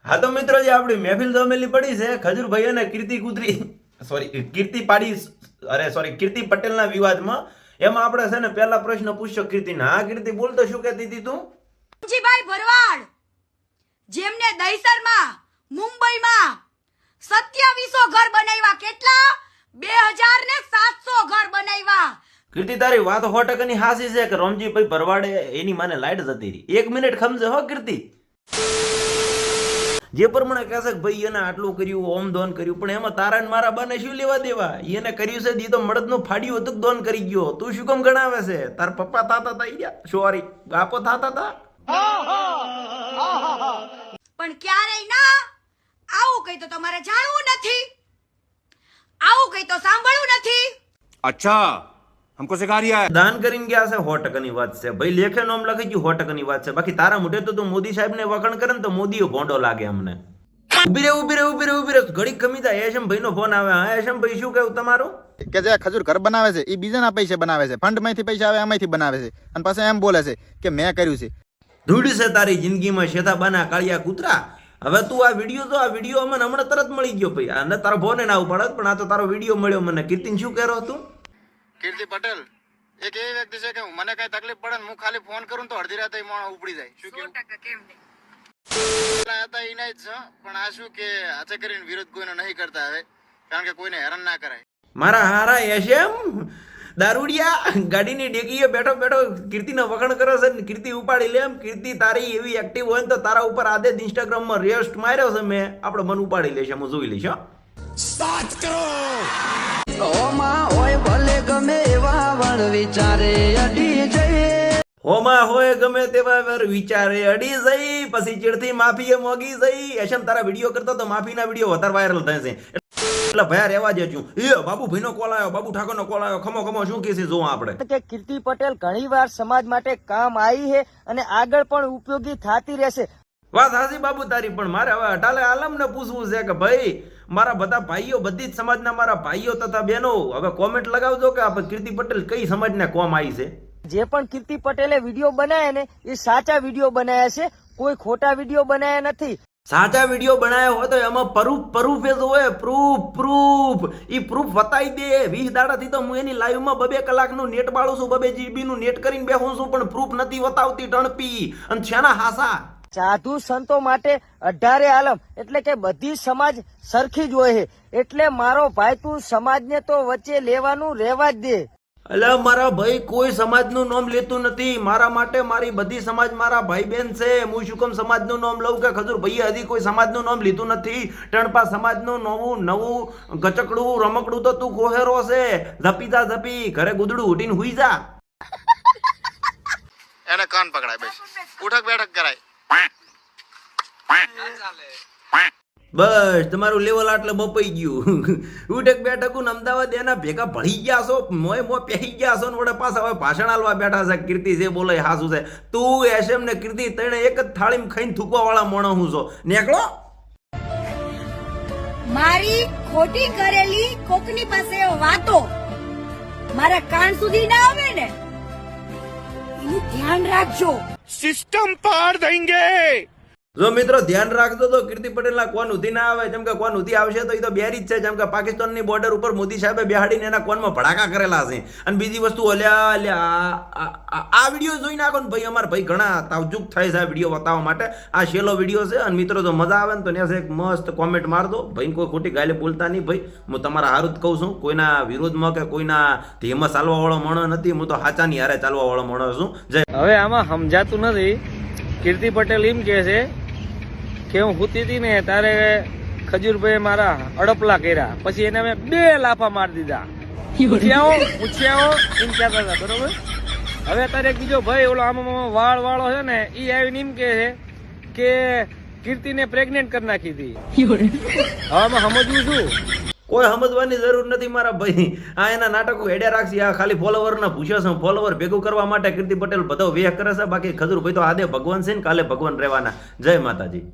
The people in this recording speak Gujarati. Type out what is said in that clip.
હા તો મિત્રો જે આપણી મહેફિલ જમેલી પડી છે ખજૂરભાઈ અને કીર્તિ પટેલના વિવાદમાં એમાં આપણે છે ને પહેલા પ્રશ્ન પૂછ્યો કીર્તિને. હા કીર્તિ બોલ તો શું કહેતી હતી તું? જીભાઈ ભરવાડ જેમને દહીસરમાં મુંબઈમાં 2700 ઘર બનાવ્યા. કેટલા? 2700 ઘર બનાવ્યા. કીર્તિ તારી વાત 100% ની હાસી છે કે રોમજીભાઈ ભરવાડે એની માને લાઈટ જતી રહી. 1 મિનિટ ખમજે હો કીર્તિ. જે પ્રમાણે કહે છે કે ભાઈ એને આટલું કર્યું, ઓમ દોન કર્યું, પણ એમાં તારા ને મારા બાને શું લેવા દેવા? એને કર્યું છે દી તો મળદનું ફાડ્યું હતું દોન કરી ગયો. તું શું કેમ ગણાવે છે? તાર પપ્પા થાતા હતા ઈયા, સોરી બાપો થાતા હતા. પણ ક્યારેય ના આવું કઈ તો તમારે જાણવું નથી, આવું કઈ તો સાંભળવું નથી. अच्छा हमको सिखा रिया है. દાન કરીને ગયા છે 100% ની વાત છે ભાઈ. લેખે નામ લખી ગયું 100% ની વાત છે. બાકી તારા મોઢે તો તું મોદી સાહેબ ને વખાણ કરે ને તો મોદીઓ ભોંડો લાગે અમને. ઉભી રે ઘડી કમી જાય. એશમ ભાઈ નો ફોન આવે. હા એશમ ભાઈ શું કેવું તમારું? કે જે ખજૂર ઘર બનાવે છે એ બીજાના પૈસે બનાવે છે, ફંડ માંથી પૈસા આવે એમાંથી બનાવે છે, અને પાછા એમ બોલે છે કે મેં કર્યું છે. ધૂળ છે તારી જિંદગીમાં શેતાબાના કાળિયા કૂતરા. હવે તું આ વિડીયો અમને હમણાં તરત મળી ગયો ભાઈ. અને તારો ફોન ના ઉપાડત, પણ આ તો તારો વિડીયો મળ્યો મને. કીર્તિન શું કહેરો તું? કીર્તિ પટેલ એક એવી વ્યક્તિ છે કે મને કઈ તકલીફ પડે ને હું ખાલી ફોન કરું તો અડધી રાતે માણસ ઉપડી જાય. શું કેવું? હતા એના જ છે, પણ આ શું કે હાથે કરીને વિરોધ કોઈનો નહીં કરતા હવે, કારણ કે કોઈને હેરાન ના કરાય. મારા હારા એશમ દારૂડિયા ગાડીની ડેકીએ બેઠો કીર્તિના વખાણ કરે છે ને કીર્તિ ઉપાડી લે એમ. કીર્તિ તારી એવી એક્ટિવ હોય ને તો તારા ઉપર આદે ઇન્સ્ટાગ્રામમાં રેસ્ટ માર્યો છે મેં. આપણે મન ઉપાડી લેશે, હું જોઈ લઈશ. स्टार्ट करो. ઓમાં હોય ભલે ગમે એવા વણ વિચારે અડી જઈએ. હોમાં હોય ગમે તેવા વિચારે અડી જઈ, પછી ચીડથી માફીએ મોગી જઈ. એશમ તારા વિડીયો કરતો તો માફીના વિડીયો વધારે વાયરલ થાય છે. એટલે ભયા રહેવા દેજો. એ બાબુ ભાઈનો કોલ આવ્યો, બાબુ ઠાકોરનો કોલ આવ્યો. ખમો શું કહે છે જોવા આપણે. કે કીર્તિ પટેલ ઘણીવાર સમાજ માટે કામ આવી છે અને આગળ પણ ઉપયોગી થતી રહેશે. વાત હાજી બાબુ તારી, પણ મારે હવે અટાલે આલમને પૂછવું છે કે ભાઈ મારા બધા ભાઈઓ, બધી જ સમાજના મારા ભાઈઓ તથા બહેનો હવે કોમેન્ટ લગાવજો કે આપણે કીર્તિ પટેલ કઈ સમાજને કોમ આવી છે. જે પણ કીર્તિ પટેલે વિડીયો બનાવ્યા ને એ સાચા વિડીયો બનાવ્યા છે, કોઈ ખોટા વિડીયો બનાવ્યા નથી. સાચા વિડીયો બનાવ્યા હોય તો એમાં પ્રૂફ જ હોય. પ્રૂફ ઈ પ્રૂફ બતાવી દે. 20 દાડાથી તો હું એની લાઈવમાં 2 કલાકનું નેટ બાળું છું, 2 GB નું નેટ કરીને બેહું છું, પણ પ્રૂફ નથી બતાવતી ટણપી. અને છેના હાસા સાધુ સંતો માટે 18 આલમ એટલે કે બધી સમાજ સરખી જ હોય છે. એટલે મારો ભાઈ તું સમાજને તો વચ્ચે લેવાનું રહેવા જ દે. એટલે મારા ભાઈ કોઈ સમાજનું નામ લેતું નથી. મારા માટે મારી બધી સમાજ મારા ભાઈ બહેન છે. હું શું કેમ સમાજનું નામ લઉં કે ખજૂર ભાઈએ હજી કોઈ સમાજનું નામ લીધું નથી. ટણપા સમાજનું નવું ગચકડું રમકડું તો તું કોહેરો છે. ઝપી ઘરે ગુદડું ઉઠીને હુઈ જા. એને કાન પકડાય, બસ ઉઠક બેઠક કરાય. બસ તમારું લેવલ આટલે બપાઈ ગયું. ઉઠક બેઠક અમદાવાદ એના ભેગા ભળી ગયા છો, મોય પહેરી ગયા છો ને વડે પાછા હવે ભાષણ આલવા બેઠા છે. કીર્તિ જે બોલે હાસું છે. તું એશમ ને કીર્તિ તણે એક જ થાળીમાં ખાઈને થૂકવા વાળા મોણો હું છો. નીકળો. મારી ખોટી કરેલી કોકની પાસે વાતો મારા કાન સુધી ના આવે ને, એનું ધ્યાન રાખજો. सिस्टम पार देंगे. જો મિત્રો ધ્યાન રાખજો તો કીર્તિ પટેલના કોન ઉધી ના આવે. જેમ કે કોન ઉધી આવશે તો એ તો બેરી જ છે. જેમ કે પાકિસ્તાનની બોર્ડર ઉપર મોદી સાહેબે બેહાડીને એના કોનમાં ભડાકા કરેલા છે. અને બીજી વસ્તુ આ વિડીયો જોઈ નાખો ને ભાઈ. અમારા ભાઈ ઘણા તાવજુક થાય છે આ વિડીયો બતાવવા માટે. આ છેલ્લો વિડીયો છે. અને મિત્રો જો મજા આવે ને તો ત્યાં એક મસ્ત કોમેન્ટ માર દો. ભાઈ કોઈ ખોટી ગાલે બોલતા નહીં ભાઈ. હું તમારા હારું જ કહું છું. કોઈના વિરોધમાં કે કોઈના ધીમાં ચાલવા વાળો માણસ નથી. હું તો હાચાની હારે ચાલવા વાળો માણસ છું. હવે આમાં સમજાતું નથી. કીર્તિ પટેલ એમ કે છે કે હું હુતી હતી ને તારે ખજૂરભાઈ મારા અડપલા કર્યા, પછી એને મેં 2 લાફા મારી દીધા. પૂછ્યા એમ કહેતા હતા. બરોબર. હવે તારે એક બીજો ભાઈ ઓલો આમાં વાળો છે ને એ આવીને એમ કે છે કે કીર્તિને પ્રેગ્નેન્ટ કરી નાખી હતી. હવે આમાં સમજવું શું? કોઈ સમજવાની જરૂર નથી મારા ભાઈ. આ એના નાટકો હેડ્યા રાખશે. આ ખાલી ફોલોવરના પૂછ્યો છે. ફોલોવર ભેગું કરવા માટે કીર્તિ પટેલ બધો વેહ કરે છે. બાકી ખજૂર ભાઈ તો આદે ભગવાન છે ને કાલે ભગવાન રહેવાના. જય માતાજી.